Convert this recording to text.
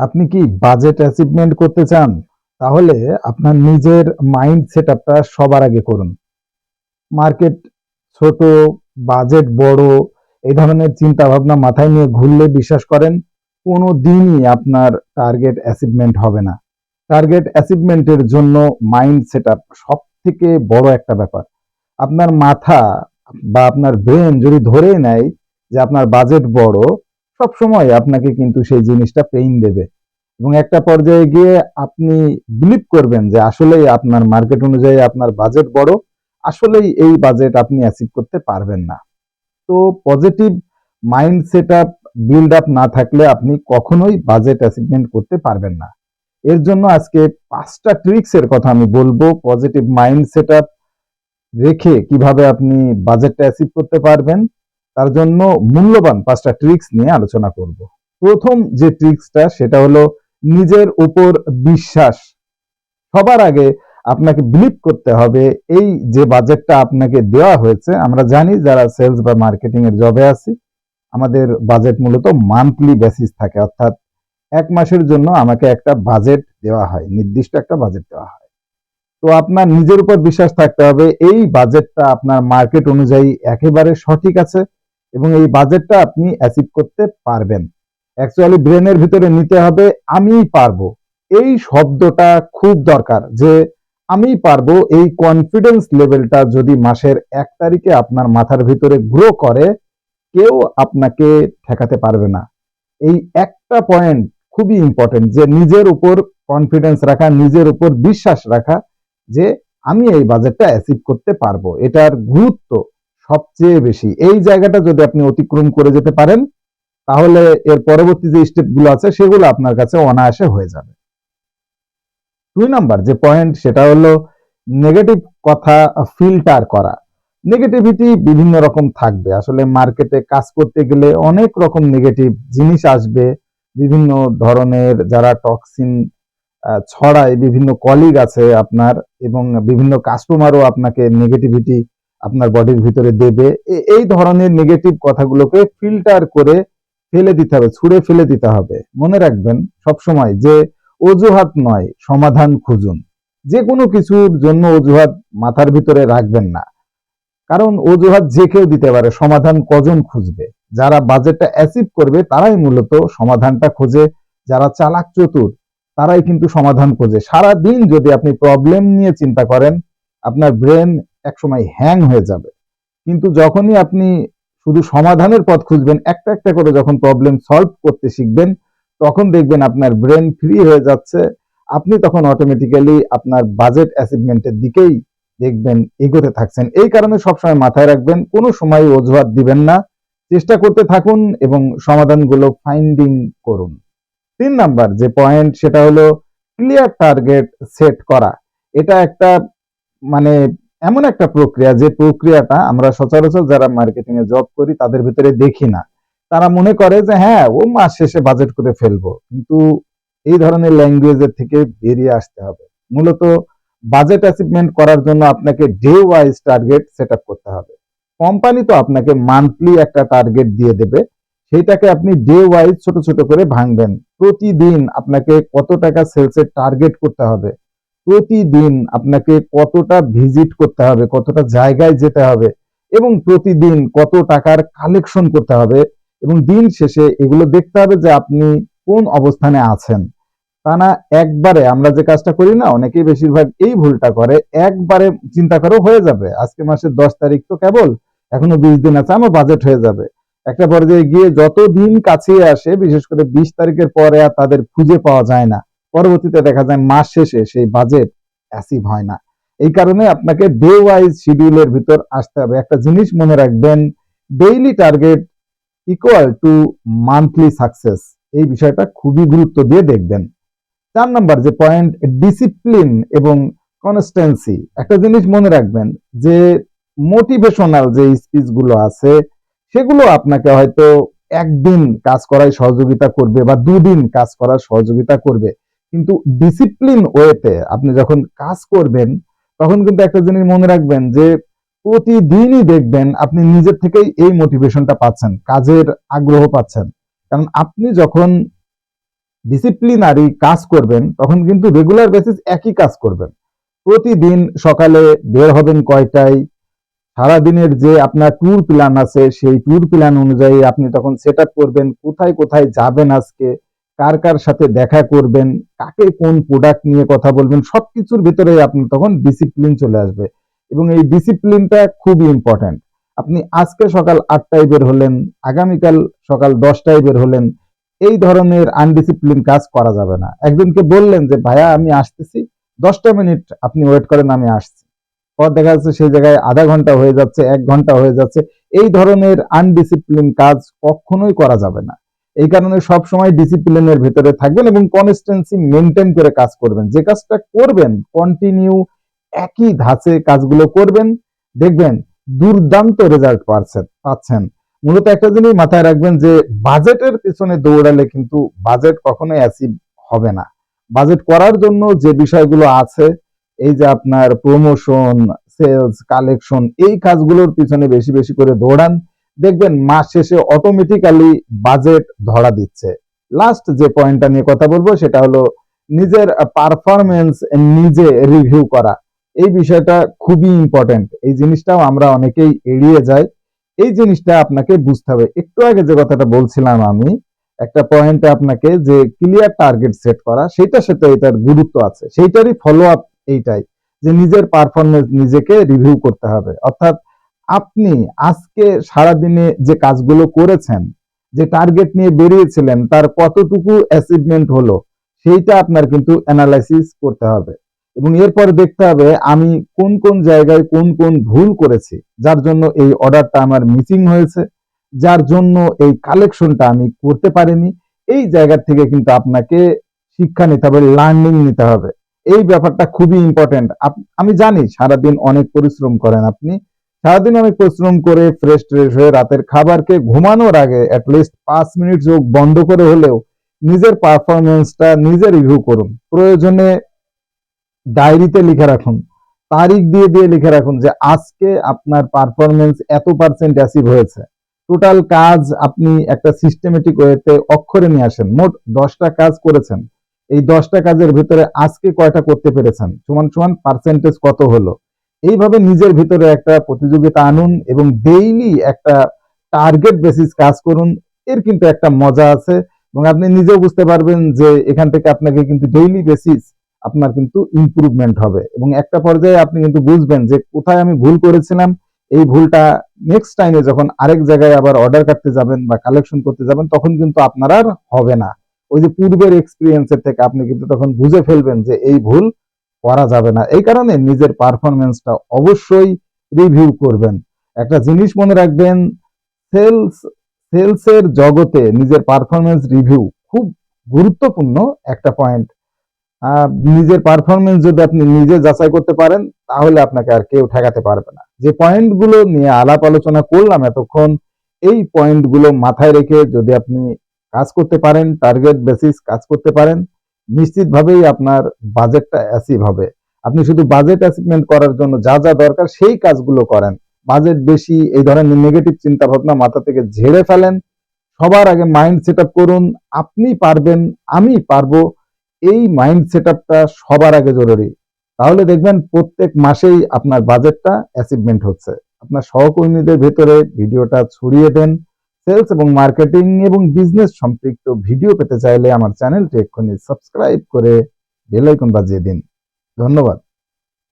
আপনি কি budget achievement করতে চান? তাহলে আপনার নিজের মাইন্ড সেটআপটা সবার আগে করুন। মার্কেট ছোট, বাজেট বড়, এই ধরনের চিন্তাভাবনা মাথায় নিয়ে ঘুরলে বিশ্বাস করেন কোনোদিনই আপনার টার্গেট অ্যাচিভমেন্ট হবে না। টার্গেট অ্যাচিভমেন্টের জন্য মাইন্ড সেটআপ সবথেকে বড় একটা ব্যাপার। আপনার মাথা বা আপনার ব্রেন যদি ধরে নেয় যে আপনার বাজেট বড়, সবসময় আপনাকে কিন্তু সেই জিনিসটা পেইন দেবে। এবং একটা পর্যায়ে গিয়ে আপনি বিলিভ করবেন যে আসলেই আপনার মার্কেট অনুযায়ী আপনার বাজেট বড়, আসলেই এই বাজেট আপনি অ্যাচিভ করতে পারবেন না। তো positive mind setup build up না থাকলে আপনি কখনোই বাজেট অ্যাচিভমেন্ট করতে পারবেন না। এর জন্য আজকে 5টা ট্রিক্স এর কথা আমি বলবো পজিটিভ মাইন্ড সেটআপ রেখে কিভাবে আপনি বাজেটটা অ্যাচিভ করতে পারবেন। তার জন্য মূল্যবান 5টা ট্রিক্স নিয়ে আলোচনা করব। প্রথম যে ট্রিক্সটা সেটা হলো নিজের উপর বিশ্বাস। সবার আগে আপনাকে বিলিভ করতে হবে এই যে বাজেটটা আপনাকে দেওয়া হয়েছে। আমরা জানি যারা সেলস বা মার্কেটিং এর জবে আছি, আমাদের বাজেট মূলত মান্থলি বেসিস থাকে, অর্থাৎ 1 মাসের জন্য আমাকে একটা বাজেট দেওয়া হয়, নির্দিষ্ট একটা বাজেট দেওয়া হয়। তো আপনার নিজের উপর বিশ্বাস থাকতে হবে এই বাজেটটা আপনার মার্কেট অনুযায়ী একেবারে সঠিক আছে এবং এই বাজেটটা আপনি অ্যাচিভ করতে পারবেন। অ্যাকচুয়ালি ব্রেনের ভিতরে নিতে হবে আমিই পারবো, এই শব্দটা খুব দরকার। যে আমিই পারবো, এই কনফিডেন্স লেভেলটা যদি মাসের 1 তারিখে আপনার মাথার ভিতরে গ্রো করে, কেউ আপনাকে ঠেকাতে পারবে না। এই একটা পয়েন্ট খুবই ইম্পর্টেন্ট, যে নিজের উপর কনফিডেন্স রাখা, নিজের উপর বিশ্বাস রাখা যে আমি এই বাজেটটা অ্যাচিভ করতে পারবো। এটার গুরুত্ব সবচেয়ে বেশি। এই জায়গাটা যদি আপনি অতিক্রম করে যেতে পারেন, তাহলে এর পরবর্তী যে স্টেপগুলো আছে সেগুলো আপনার কাছে অনায়াসে হয়ে যাবে। 2 নাম্বার যে পয়েন্ট সেটা হলো নেগেটিভ কথা ফিল্টার করা। নেগেটিভিটি বিভিন্ন রকম থাকবে। আসলে মার্কেটে কাজ করতে গেলে অনেক রকম নেগেটিভ জিনিস আসবে। বিভিন্ন ধরনের যারা টক্সিন ছড়ায়, বিভিন্ন কলিগ আছে আপনার, এবং বিভিন্ন কাস্টমারও আপনাকে নেগেটিভিটি আপনার বডির ভিতরে দেবে। এই ধরনের নেগেটিভ কথাগুলোকে ফিল্টার করে ফেলে দিতে হবে, ছুঁড়ে ফেলে দিতে হবে। মনে রাখবেন সবসময় যে অজুহাত নয়, সমাধান খুঁজুন। যে কোনো কিছুর জন্য অজুহাত মাথার ভিতরে রাখবেন না, কারণ অজুহাত যে কেউ দিতে পারে, সমাধান কজন খুঁজবে? যারা বাজেটটা অ্যাচিভ করবে তারাই মূলত সমাধানটা খোঁজে। যারা চালাক চতুর তারাই কিন্তু সমাধান খোঁজে। সারা দিন যদি আপনি প্রবলেম নিয়ে চিন্তা করেন, আপনার ব্রেন একসময় হ্যাং হয়ে যাবে। কিন্তু যখনই আপনি শুধু সমাধানের পথ খুঁজবেন, একটা একটা করে যখন প্রবলেম সলভ করতে শিখবেন, তখন দেখবেন আপনার ব্রেন ফ্রি হয়ে যাচ্ছে। আপনি তখন অটোমেটিক্যালি আপনার বাজেট অ্যাচিভমেন্টের দিকেই দেখবেন এগোতে থাকছেন। এই কারণে সবসময় মাথায় রাখবেন, কোনো সময় অজুহাত দিবেন না, চেষ্টা করতে থাকুন এবং সমাধানগুলো ফাইন্ডিং করুন। 3 নাম্বার যে পয়েন্ট সেটা হলো ক্লিয়ার টার্গেট সেট করা। এটা একটা মানে এমন একটা প্রক্রিয়া, যে প্রক্রিয়াটা আমরা সচরাচর যারা মার্কেটিং এ জব করি তাদের ভিতরে দেখি না। তারা মনে করে যে হ্যাঁ, ও মাস শেষে বাজেট করে ফেলবো। কিন্তু এই ধরনের ল্যাঙ্গুয়েজের থেকে বেরিয়ে আসতে হবে। মূলত বাজেট অ্যাচিভমেন্ট করার জন্য আপনাকে day wise target set up করতে হবে। কোম্পানি তো আপনাকে মান্থলি একটা টার্গেট দিয়ে দেবে, সেইটাকে আপনি ডে ওয়াইজ ছোট ছোট করে ভাঙবেন। প্রতিদিন আপনাকে কত টাকা সেলসের টার্গেট করতে হবে, প্রতিদিন আপনাকে কতটা ভিজিট করতে হবে, কতটা জায়গায় যেতে হবে, এবং প্রতিদিন কত টাকার কালেকশন করতে হবে, এবং দিন শেষে এগুলো দেখতে হবে যে আপনি কোন অবস্থানে আছেন। তা না একবারে আমরা যে কাজটা করি না, অনেকেই বেশিরভাগ এই ভুলটা করে, একবারে চিন্তা করে হয়ে যাবে, আজকে মাসের 10 তারিখ তো কেবল, এখনো 20 দিন আছে, আমার বাজেট হয়ে যাবে। একটা পর্যায়ে গিয়ে যত দিন কাছে আসে, বিশেষ করে 20 তারিখের পরে আর তাদের খুঁজে পাওয়া যায় না। পরবর্তীতে দেখা যায় মাস শেষে সেই বাজেট অ্যাচিভ হয় না। এই কারণে আপনাকে ডে ওয়াইজ শিডিউলের ভিতর আসতে হবে। একটা জিনিস মনে রাখবেন, daily target equal to monthly success. এই বিষয়টা খুবই গুরুত্ব দিয়ে দেখবেন। 4 নাম্বার যে পয়েন্ট, ডিসিপ্লিন এবং কনস্ট্যান্সি। একটা জিনিস মনে রাখবেন যে মোটিভেশনাল যে স্পিচ গুলো আছে, সেগুলো আপনাকে হয়তো একদিন কাজ করায় সহযোগিতা করবে বা 2 দিন কাজ করার সহযোগিতা করবে, কিন্তু ডিসিপ্লিন ওয়েতে আপনি যখন কাজ করবেন, তখন কিন্তু একটা জিনিস মনে রাখবেন যে প্রতিদিনই দেখবেন আপনি নিজের থেকেই এই মোটিভেশনটা পাচ্ছেন, কাজের আগ্রহ পাচ্ছেন। কারণ আপনি যখন ডিসিপ্লিনারি কাজ করবেন, তখন কিন্তু রেগুলার বেসিস একই কাজ করবেন। প্রতিদিন সকালে বের হবেন কয়টায়, সারাদিনের যে আপনার ট্যুর প্ল্যান আছে সেই ট্যুর প্ল্যান অনুযায়ী আপনি তখন সেট আপ করবেন, কোথায় কোথায় যাবেন আজকে, কার কার সাথে দেখা করবেন, কাকে কোন প্রোডাক্ট নিয়ে কথা বলবেন, সবকিছুর ভিতরে আপনি তখন ডিসিপ্লিন চলে আসবে। এবং এই ডিসিপ্লিনটা খুবই ইম্পর্টেন্ট। আপনি আজকে সকাল 8টায় বের হলেন, আগামীকাল সকাল 10টায় বের হলেন, এই ধরনের আনডিসিপ্লিন কাজ করা যাবে না। একজনকে বললেন যে ভাইয়া আমি আসতেছি, 10টা মিনিট আপনি ওয়েট করেন, আমি আসছি, পর দেখা যাচ্ছে সেই জায়গায় আধা ঘন্টা হয়ে যাচ্ছে, 1 ঘন্টা হয়ে যাচ্ছে। এই ধরনের আনডিসিপ্লিন কাজ কখনোই করা যাবে না। এই কারণে সবসময় ডিসিপ্লিনের ভেতরে থাকবেন এবং কনস্টেন্সি মেনটেন করে কাজ করবেন। যে কাজটা করবেন কন্টিনিউ একই ধাঁচে কাজগুলো করবেন, দেখবেন দুর্দান্ত রেজাল্ট পাচ্ছেন। মূলত একটা জিনিস মাথায় রাখবেন যে বাজেটের পিছনে দৌড়ালে কিন্তু বাজেট কখনোই অ্যাচিভ হবে না। বাজেট করার জন্য যে বিষয়গুলো আছে, এই যে আপনার প্রমোশন, সেলস, কালেকশন, এই কাজগুলোর পিছনে বেশি বেশি করে দৌড়ান, দেখবেন মাস শেষে অটোমেটিক্যালি বাজেট ধরা দিচ্ছে। লাস্ট যে পয়েন্টটা নিয়ে কথা বলবো সেটা হলো নিজের পারফরমেন্স নিজে রিভিউ করা। এই বিষয়টা খুবই ইম্পর্টেন্ট। এই জিনিসটাও আমরা অনেকেই এড়িয়ে যাই। এই জিনিসটা আপনাকে বুঝতে হবে। একটু আগে যে কথাটা বলছিলাম আমি, একটা পয়েন্টে আপনাকে যে ক্লিয়ার টার্গেট সেট করা, সেটার সাথে এটার গুরুত্ব আছে, সেইটারই ফলো আপ এইটাই, যে নিজের পারফরমেন্স নিজেকে রিভিউ করতে হবে। অর্থাৎ আপনি আজকে সারাদিনে যে কাজগুলো করেছেন, যে টার্গেট নিয়ে বেরিয়েছিলেন, তার কতটুকু অ্যাচিভমেন্ট হলো, সেইটা আপনার কিন্তু অ্যানালাইসিস করতে হবে। এবং এরপর দেখতে হবে আমি কোন কোন জায়গায় কোন কোন ভুল করেছি, যার জন্য এই অর্ডারটা আমার মিসিং হয়েছে, যার জন্য এই কালেকশনটা আমি করতে পারিনি। এই জায়গা থেকে কিন্তু আপনাকে শিক্ষা নিতে হবে, লার্নিং নিতে হবে। এই ব্যাপারটা খুবই ইম্পর্টেন্ট। আমি জানি সারাদিন অনেক পরিশ্রম করেন আপনি, সারাদিন অনেক পরিশ্রম করে ফ্রেশ ট্রেশ হয়ে রাতের খাবারকে ঘুমানোর আগে অ্যাটলিস্ট 5 মিনিট চোখ বন্ধ করে হলেও নিজের পারফরমেন্সটা নিজে রিভিউ করুন। প্রয়োজনে ডায়েরিতে লিখে রাখুন, তারিখ দিয়ে দিয়ে লিখে রাখুন যে আজকে আপনার পারফরমেন্স এত% অ্যাচিভ হয়েছে। টোটাল কাজ আপনি একটা সিস্টেমেটিক ওয়েতে অক্ষরে নিয়ে আসেন। মোট 10টা কাজ করেছেন, এই 10টা কাজের ভিতরে আজকে কয়টা করতে পেরেছেন, সমান সমান পার্সেন্টেজ কত হলো। এইভাবে নিজের ভিতরে একটা প্রতিযোগিতা আনুন এবং ডেইলি একটা টার্গেট বেসিস কাজ করুন। এর কিন্তু একটা মজা আছে এবং আপনি নিজেও বুঝতে পারবেন যে এখান থেকে আপনাকে কিন্তু ডেইলি বেসিস আপনার কিন্তু ইমপ্রুভমেন্ট হবে এবং একটা পর্যায়ে আপনি কিন্তু বুঝবেন যে কোথায় আমি ভুল করেছিলাম। এই ভুলটা নেক্সট টাইমে যখন আরেক জায়গায় আবার অর্ডার কাটতে যাবেন বা কালেকশন করতে যাবেন, তখন কিন্তু আপনার আর হবে না। ওই যে পূর্বের এক্সপিরিয়েন্সের থেকে আপনি কিন্তু তখন বুঝে ফেলবেন যে এই ভুল করা যাবে না। এই কারণে নিজের পারফরমেন্সটা অবশ্যই রিভিউ করবেন। একটা জিনিস মনে রাখবেন, সেলস সেলসের জগতে নিজের পারফরমেন্স রিভিউ খুব গুরুত্বপূর্ণ একটা পয়েন্ট। নিজের পারফরমেন্স যদি আপনি নিজে যাচাই করতে পারেন, তাহলে আপনাকে আর কেউ ঠেকাতে পারবে না। যে পয়েন্টগুলো নিয়ে আলাপ আলোচনা করলাম এতক্ষণ, এই পয়েন্টগুলো মাথায় রেখে যদি আপনি কাজ করতে পারেন, টার্গেট বেসিস কাজ করতে পারেন, নিশ্চিতভাবেই আপনার বাজেটটা অ্যাচিভ হবে। আপনি শুধু বাজেট অ্যাচিভমেন্ট করার জন্য যা যা দরকার সেই কাজগুলো করেন। বাজেট বেশি এই ধরনের নেগেটিভ চিন্তা ভাবনা মাথা থেকে ঝেড়ে ফেলেন। সবার আগে মাইন্ড সেট আপ করুন, আপনি পারবেন, আমি পারবো। এই মাইন্ড সেট আপটা সবার আগে জরুরি। তাহলে দেখবেন প্রত্যেক মাসেই আপনার বাজেটটা অ্যাচিভমেন্ট হচ্ছে। আপনার সহকর্মীদের ভেতরে ভিডিওটা ছড়িয়ে দেন। সেলস এবং মার্কেটিং এবং বিজনেস সম্পৃক্ত ভিডিও পেতে চাইলে আমার চ্যানেলটি এক্ষুনি সাবস্ক্রাইব করে বেল আইকন বাজিয়ে দিন। ধন্যবাদ।